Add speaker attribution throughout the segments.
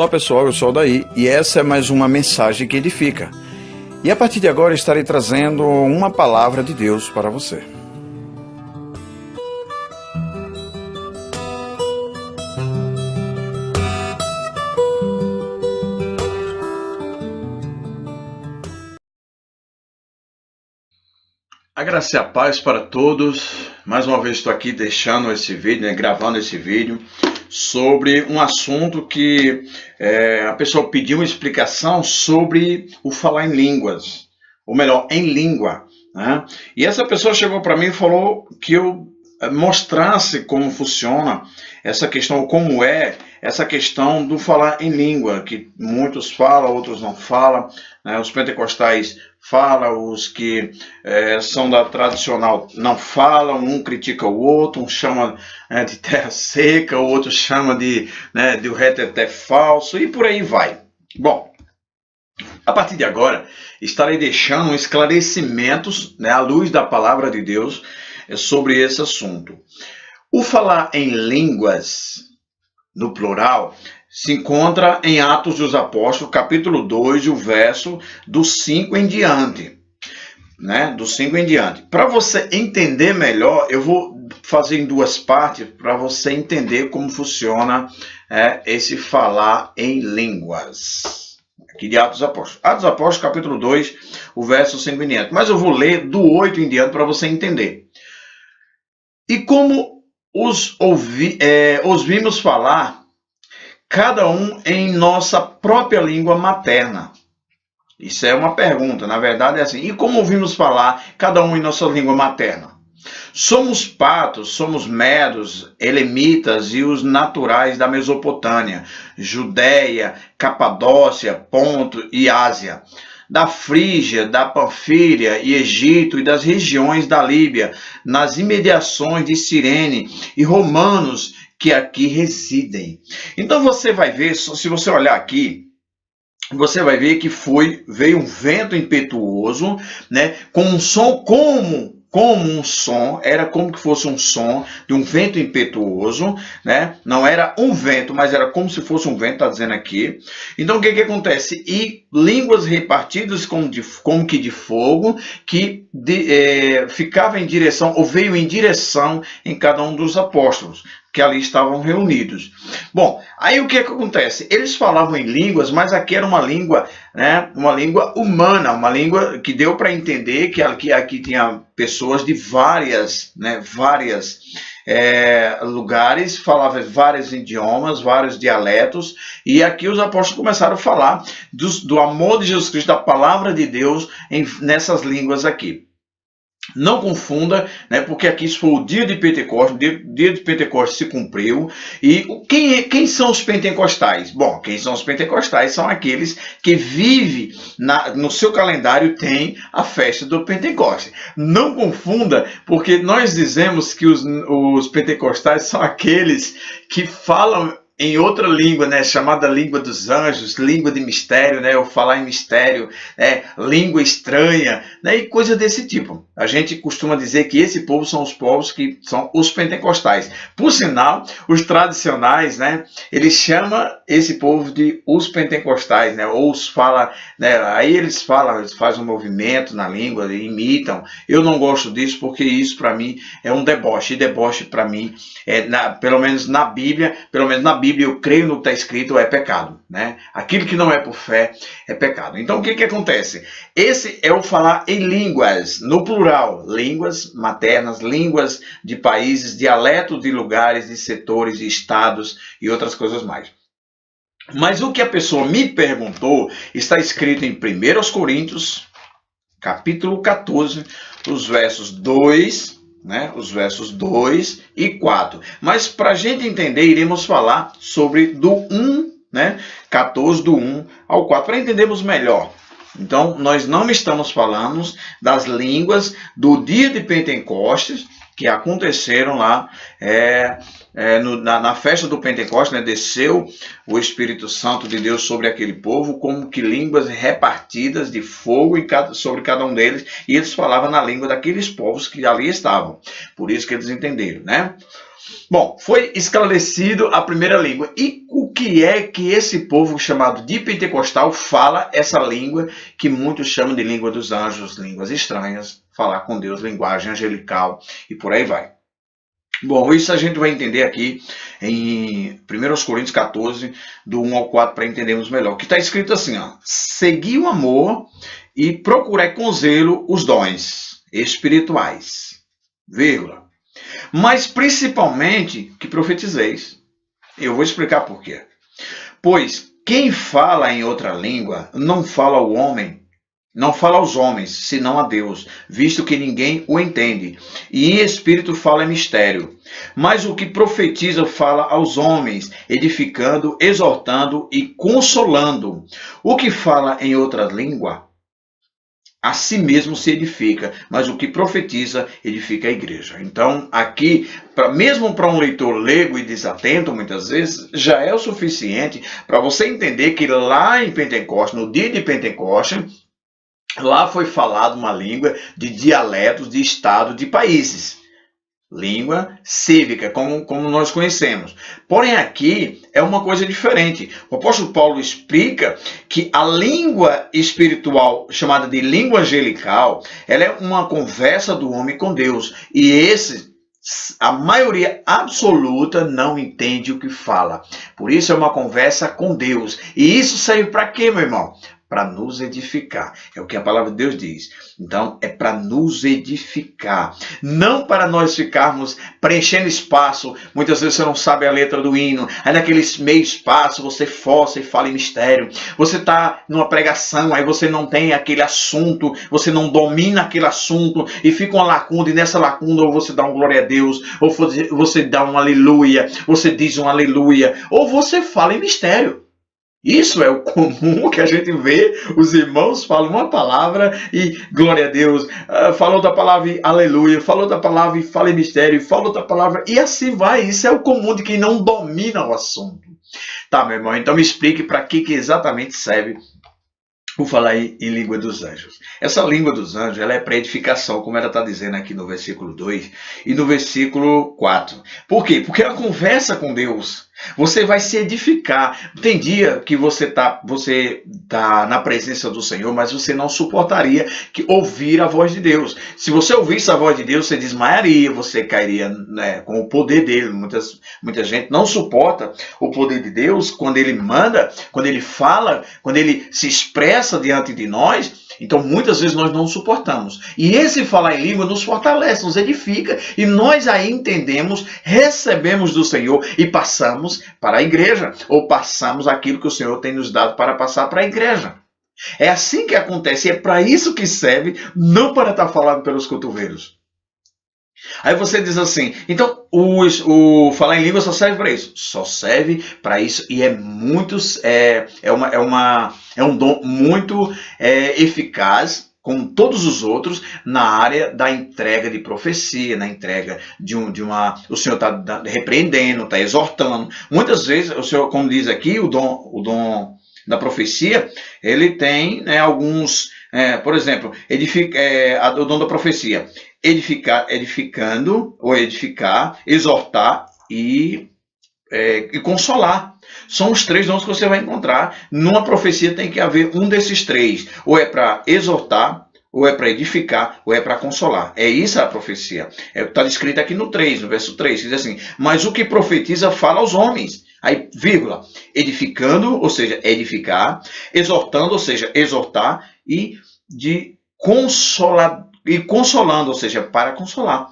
Speaker 1: Olá pessoal, eu sou o Daí e essa é mais uma mensagem que edifica. E a partir de agora estarei trazendo uma palavra de Deus para você. A graça e a paz para todos. Mais uma vez estou aqui deixando esse vídeo, gravando esse vídeo sobre um assunto que a pessoa pediu uma explicação sobre o falar em línguas, ou melhor, em língua, né? E essa pessoa chegou para mim e falou que eu mostrasse como funciona essa questão, como é essa questão do falar em língua, que muitos falam, outros não falam, né? Os pentecostais falam, os que são da tradicional não falam, um critica o outro, um chama de terra seca, o outro chama de o reteté falso, e por aí vai. Bom, a partir de agora, estarei deixando esclarecimentos, à luz da palavra de Deus, sobre esse assunto. O falar em línguas, no plural, se encontra em Atos dos Apóstolos, capítulo 2, o verso do 5 em diante. Do 5 em diante. Para você entender melhor, eu vou fazer em duas partes, para você entender como funciona esse falar em línguas. Aqui de Atos dos Apóstolos. Atos dos Apóstolos, capítulo 2, o verso 5 em diante. Mas eu vou ler do 8 em diante para você entender. E como os vimos falar, cada um em nossa própria língua materna. Isso é uma pergunta, na verdade é assim. E como ouvimos falar, cada um em nossa língua materna? Somos patos, somos medos, elemitas e os naturais da Mesopotâmia, Judéia, Capadócia, Ponto e Ásia, da Frígia, da Panfília e Egito e das regiões da Líbia, nas imediações de Cirene e romanos que aqui residem. Então você vai ver, se você olhar aqui, você vai ver que veio um vento impetuoso, com um som como um som, era como que fosse um som de um vento impetuoso, Não era um vento, mas era como se fosse um vento, está dizendo aqui. Então o que acontece? E línguas repartidas como que de fogo, que ficava em direção, ou veio em direção em cada um dos apóstolos, que ali estavam reunidos. Bom, aí o que acontece? Eles falavam em línguas, mas aqui era uma língua, uma língua humana, uma língua que deu para entender que aqui tinha pessoas de várias lugares, falavam vários idiomas, vários dialetos, e aqui os apóstolos começaram a falar do amor de Jesus Cristo, da palavra de Deus nessas línguas aqui. Não confunda, porque aqui isso foi o dia de Pentecostes, o dia de Pentecostes se cumpriu. E quem são os pentecostais? Bom, quem são os pentecostais são aqueles que vivem, no seu calendário tem a festa do Pentecostes. Não confunda, porque nós dizemos que os pentecostais são aqueles que falam em outra língua, chamada língua dos anjos, língua de mistério, ou falar em mistério, língua estranha, e coisa desse tipo. A gente costuma dizer que esse povo são os povos que são os pentecostais. Por sinal, os tradicionais, eles chamam esse povo de os pentecostais, ou os fala, aí eles fazem um movimento na língua, imitam. Eu não gosto disso porque isso para mim é um deboche. E deboche para mim, pelo menos na Bíblia eu creio no que está escrito, é pecado, Aquilo que não é por fé é pecado. Então o que acontece? Esse é o falar em línguas, no plural, línguas maternas, línguas de países, dialetos de lugares, de setores, de estados e outras coisas mais. Mas o que a pessoa me perguntou está escrito em 1 Coríntios, capítulo 14, os versos 2... os versos 2 e 4. Mas para a gente entender, iremos falar sobre do 1, 14, do 1 ao 4, para entendermos melhor. Então, nós não estamos falando das línguas do dia de Pentecostes, que aconteceram lá na festa do Pentecostes, desceu o Espírito Santo de Deus sobre aquele povo, como que línguas repartidas de fogo sobre cada um deles, e eles falavam na língua daqueles povos que ali estavam. Por isso que eles entenderam, Bom, foi esclarecido a primeira língua. E o que é que esse povo chamado de pentecostal fala essa língua que muitos chamam de língua dos anjos, línguas estranhas, falar com Deus, linguagem angelical e por aí vai. Bom, isso a gente vai entender aqui em 1 Coríntios 14, do 1 ao 4, para entendermos melhor. Que está escrito assim, ó: segui o amor e procurai com zelo os dons espirituais, vírgula, mas principalmente que profetizeis. Eu vou explicar por quê. Pois quem fala em outra língua não fala ao homem, não fala aos homens, senão a Deus, visto que ninguém o entende. E em espírito fala em mistério. Mas o que profetiza fala aos homens, edificando, exortando e consolando. O que fala em outra língua, a si mesmo se edifica, mas o que profetiza edifica a igreja. Então, aqui, mesmo para um leitor leigo e desatento, muitas vezes, já é o suficiente para você entender que lá em Pentecostes, no dia de Pentecostes, lá foi falado uma língua de dialetos de estado de países. Língua cívica, como nós conhecemos. Porém, aqui é uma coisa diferente. O apóstolo Paulo explica que a língua espiritual, chamada de língua angelical, ela é uma conversa do homem com Deus. E a maioria absoluta não entende o que fala. Por isso é uma conversa com Deus. E isso serve para quê, meu irmão? Para nos edificar. É o que a palavra de Deus diz. Então, é para nos edificar. Não para nós ficarmos preenchendo espaço. Muitas vezes você não sabe a letra do hino. Aí naquele meio espaço você força e fala em mistério. Você está numa pregação, aí você não tem aquele assunto, você não domina aquele assunto e fica uma lacuna, e nessa lacuna ou você dá um glória a Deus, ou você dá um aleluia, você diz um aleluia, ou você fala em mistério. Isso é o comum que a gente vê, os irmãos falam uma palavra e glória a Deus, falou outra palavra e aleluia, falou outra palavra e fala em mistério, falou outra palavra e assim vai. Isso é o comum de quem não domina o assunto. Tá, meu irmão, então me explique para que exatamente serve o falar em língua dos anjos. Essa língua dos anjos, ela é para edificação, como ela está dizendo aqui no versículo 2 e no versículo 4. Por quê? Porque ela conversa com Deus. Você vai se edificar. Tem dia que você tá na presença do Senhor, mas você não suportaria ouvir a voz de Deus. Se você ouvisse a voz de Deus, você desmaiaria, você cairia, né, com o poder dele. Muita gente não suporta o poder de Deus quando ele manda, quando ele fala, quando ele se expressa diante de nós. Então, muitas vezes nós não suportamos. E esse falar em língua nos fortalece, nos edifica, e nós aí entendemos, recebemos do Senhor e passamos para a igreja, ou passamos aquilo que o Senhor tem nos dado para passar para a igreja. É assim que acontece, e é para isso que serve, não para estar falando pelos cotovelos. Aí você diz assim, então o falar em língua só serve para isso? Só serve para isso e é um dom muito eficaz, como todos os outros, na área da entrega de profecia, na entrega o Senhor está repreendendo, está exortando. Muitas vezes, o Senhor, como diz aqui, o dom da profecia, ele tem, né, alguns, por exemplo, o dom da profecia, edificando, ou edificar, exortar e consolar. São os três dons que você vai encontrar. Numa profecia tem que haver um desses três. Ou é para exortar, ou é para edificar, ou é para consolar. É isso a profecia. Está descrito aqui no 3, no verso 3, que diz assim: mas o que profetiza fala aos homens. Aí, vírgula, edificando, ou seja, edificar, exortando, ou seja, exortar, e consolando, ou seja, para consolar.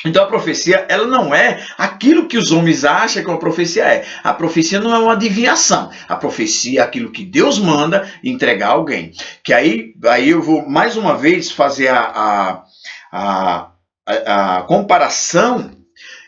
Speaker 1: Então a profecia, ela não é aquilo que os homens acham que uma profecia é. A profecia não é uma adivinhação. A profecia é aquilo que Deus manda entregar a alguém. Que aí eu vou mais uma vez fazer a comparação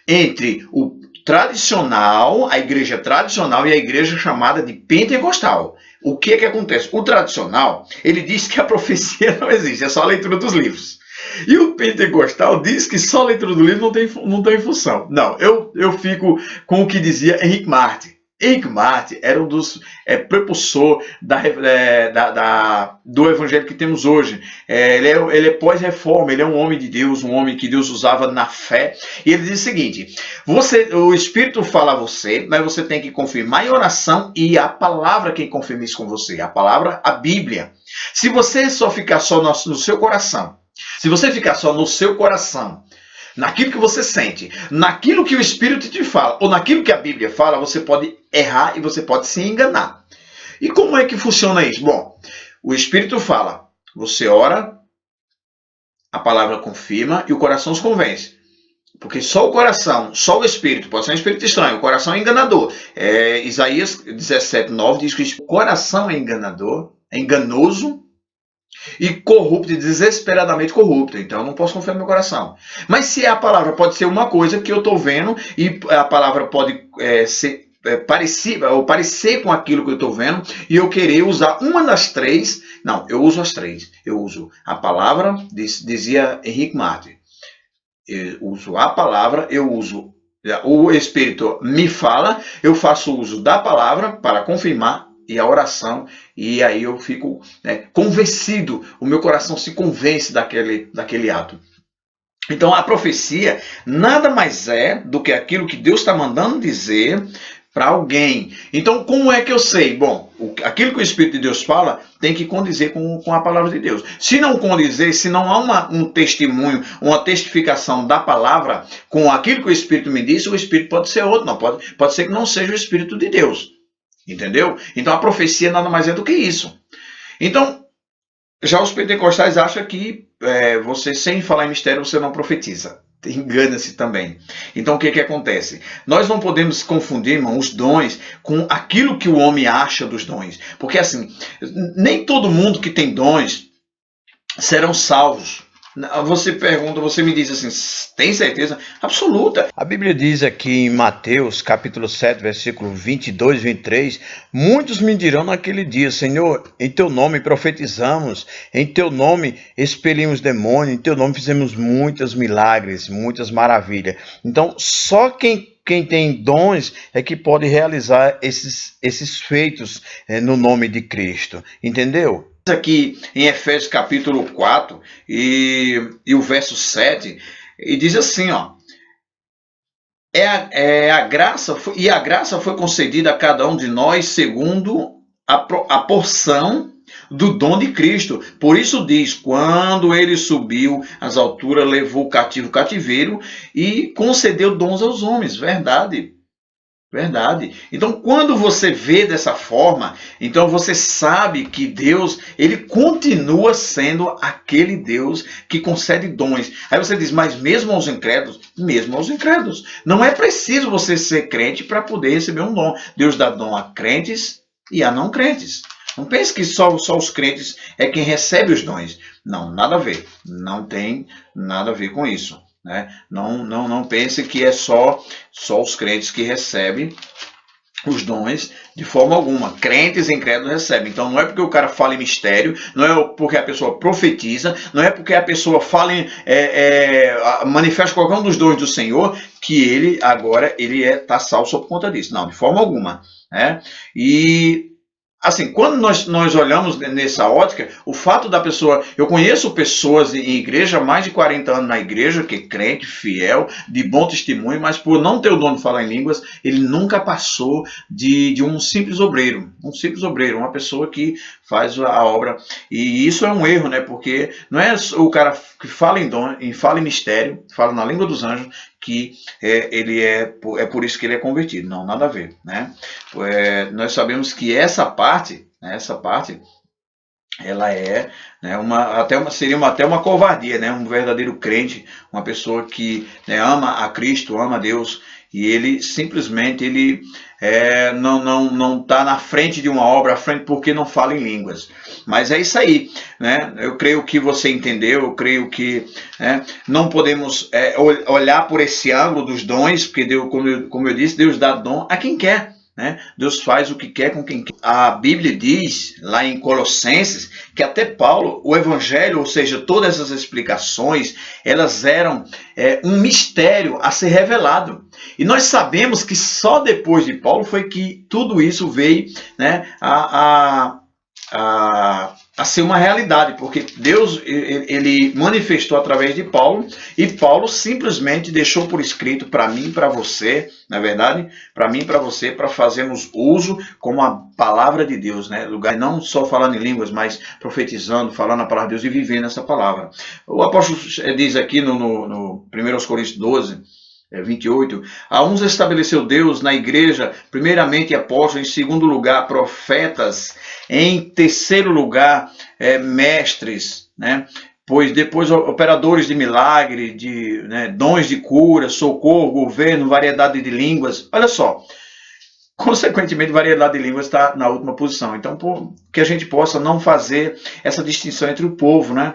Speaker 1: entre o tradicional, a igreja tradicional e a igreja chamada de pentecostal. O que acontece? O tradicional, ele diz que a profecia não existe, é só a leitura dos livros. E o pentecostal diz que só a leitura do livro não tem função. Não, eu fico com o que dizia Henrique Martin. Henrique Martin era um dos prepulsor do evangelho que temos hoje. Ele é pós-reforma, ele é um homem de Deus, um homem que Deus usava na fé. E ele diz o seguinte: o Espírito fala a você, mas você tem que confirmar em oração, e a palavra quem confirma isso com você, a palavra, a Bíblia. Se você só ficar só no seu coração, se você ficar só no seu coração, naquilo que você sente, naquilo que o Espírito te fala, ou naquilo que a Bíblia fala, você pode errar e você pode se enganar. E como é que funciona isso? Bom, o Espírito fala, você ora, a palavra confirma e o coração se convence. Porque só o coração, só o Espírito, pode ser um Espírito estranho, o coração é enganador. Isaías 17:9 diz que o coração é enganador, é enganoso, e corrupto, e desesperadamente corrupto. Então eu não posso confiar no meu coração. Mas se a palavra pode ser uma coisa que eu estou vendo, e a palavra pode ser parecida, ou parecer com aquilo que eu estou vendo, e eu querer usar uma das três. Não, eu uso as três. Eu uso a palavra, dizia Henrique Martin. Eu uso a palavra, eu uso o Espírito me fala, eu faço uso da palavra para confirmar, e a oração, e aí eu fico convencido, o meu coração se convence daquele ato. Então a profecia nada mais é do que aquilo que Deus está mandando dizer para alguém. Então como é que eu sei? Bom, aquilo que o Espírito de Deus fala tem que condizer com a palavra de Deus. Se não condizer, se não há um testemunho, uma testificação da palavra com aquilo que o Espírito me disse, o Espírito pode ser outro, não pode ser que não seja o Espírito de Deus. Entendeu? Então a profecia nada mais é do que isso. Então, já os pentecostais acham que você, sem falar em mistério, você não profetiza. Engana-se também. Então o que acontece? Nós não podemos confundir, irmão, os dons com aquilo que o homem acha dos dons. Porque assim, nem todo mundo que tem dons serão salvos. Você pergunta, você me diz assim, tem certeza? Absoluta. A Bíblia diz aqui em Mateus, capítulo 7, versículo 22 e 23, muitos me dirão naquele dia, Senhor, em teu nome profetizamos, em teu nome expelimos demônios, em teu nome fizemos muitos milagres, muitas maravilhas. Então, só quem tem dons é que pode realizar esses feitos no nome de Cristo. Entendeu? Aqui em Efésios capítulo 4 e o verso 7, e diz assim, ó: a graça foi concedida a cada um de nós segundo a porção do dom de Cristo. Por isso diz, quando ele subiu às alturas, levou o cativeiro e concedeu dons aos homens. Verdade. Verdade. Então, quando você vê dessa forma, então você sabe que Deus, ele continua sendo aquele Deus que concede dons. Aí você diz, mas mesmo aos incrédulos? Mesmo aos incrédulos. Não é preciso você ser crente para poder receber um dom. Deus dá dom a crentes e a não crentes. Não pense que só os crentes é quem recebe os dons. Não, nada a ver. Não tem nada a ver com isso. Né? Não pense que é só os crentes que recebem os dons de forma alguma. Crentes e incrédulos recebem. Então não é porque o cara fala em mistério, não é porque a pessoa profetiza, não é porque a pessoa fala manifesta qualquer um dos dons do Senhor que ele agora está salvo só por conta disso. Não, de forma alguma. Né? E assim, quando nós olhamos nessa ótica, o fato da pessoa... Eu conheço pessoas em igreja, há mais de 40 anos na igreja, que é crente, fiel, de bom testemunho, mas por não ter o dom de falar em línguas, ele nunca passou de um simples obreiro. Um simples obreiro, uma pessoa que faz a obra. E isso é um erro, né? Porque não é o cara que fala em dom, fala em mistério, fala na língua dos anjos, que ele é por isso que ele é convertido. Não, nada a ver, né? Nós sabemos que essa parte, ela é, né, seria até uma covardia, né? Um verdadeiro crente, uma pessoa que, né, ama a Cristo, ama a Deus, e ele simplesmente não está na frente de uma obra, à frente porque não fala em línguas. Mas é isso aí, né? Eu creio que você entendeu, eu creio que não podemos olhar por esse ângulo dos dons, porque Deus, como eu disse, Deus dá dom a quem quer. né? Deus faz o que quer com quem quer. A Bíblia diz, lá em Colossenses, que até Paulo, o Evangelho, ou seja, todas essas explicações, elas eram um mistério a ser revelado. E nós sabemos que só depois de Paulo foi que tudo isso veio, né, a ser uma realidade, porque Deus ele manifestou através de Paulo, e Paulo simplesmente deixou por escrito para mim e para você, na verdade, para mim e para você, para fazermos uso como a palavra de Deus, né? Lugar não só falando em línguas, mas profetizando, falando a palavra de Deus e vivendo essa palavra. O apóstolo diz aqui no 1 Coríntios 12, 28, a uns estabeleceu Deus na igreja, primeiramente apóstolos, em segundo lugar profetas, em terceiro lugar mestres, né? Pois depois operadores de milagre, dons de cura, socorro, governo, variedade de línguas. Olha só, consequentemente, variedade de línguas está na última posição. Então, que a gente possa não fazer essa distinção entre o povo, né?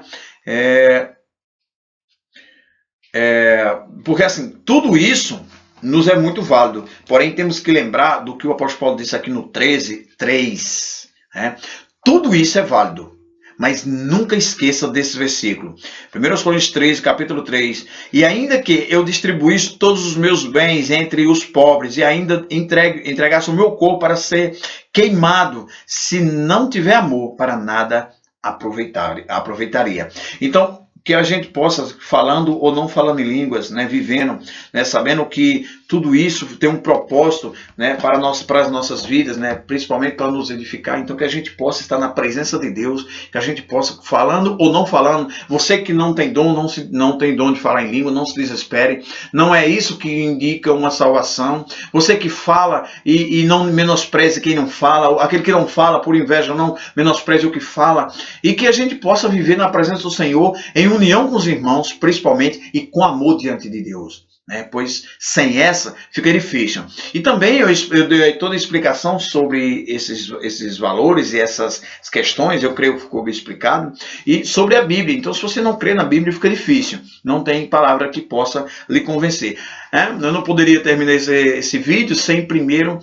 Speaker 1: Porque assim, tudo isso nos é muito válido, porém temos que lembrar do que o apóstolo Paulo disse aqui no 13:3, né? Tudo isso é válido, mas nunca esqueça desse versículo. 1 Coríntios 13, capítulo 3. E ainda que eu distribuísse todos os meus bens entre os pobres e ainda entregasse o meu corpo para ser queimado, se não tiver amor, para nada aproveitaria. Então, que a gente possa, falando ou não falando em línguas, né, vivendo, né, sabendo que tudo isso tem um propósito, né, para as nossas vidas, né, principalmente para nos edificar. Então que a gente possa estar na presença de Deus, que a gente possa, falando ou não falando, você que não tem dom, não tem dom de falar em língua, não se desespere, não é isso que indica uma salvação. Você que fala e não menospreze quem não fala, aquele que não fala por inveja, não menospreze o que fala, e que a gente possa viver na presença do Senhor, em união com os irmãos, principalmente, e com amor diante de Deus, né? Pois sem essa fica difícil. E também eu dei toda a explicação sobre esses valores e essas questões, eu creio que ficou bem explicado, e sobre a Bíblia. Então, se você não crê na Bíblia, fica difícil, não tem palavra que possa lhe convencer. Eu não poderia terminar esse vídeo sem primeiro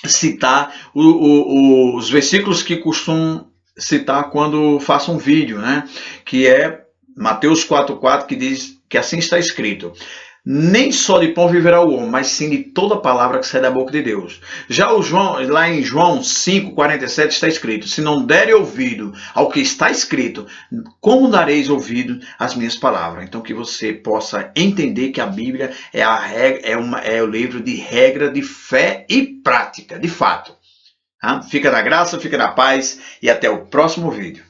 Speaker 1: citar os versículos que costumo citar quando faço um vídeo, né? Que é Mateus 4,4, que diz que assim está escrito: nem só de pão viverá o homem, mas sim de toda palavra que sai da boca de Deus. Já lá em João 5,47 está escrito: se não derem ouvido ao que está escrito, como dareis ouvido às minhas palavras? Então que você possa entender que a Bíblia é o livro de regra de fé e prática, de fato. Fica na graça, fica na paz e até o próximo vídeo.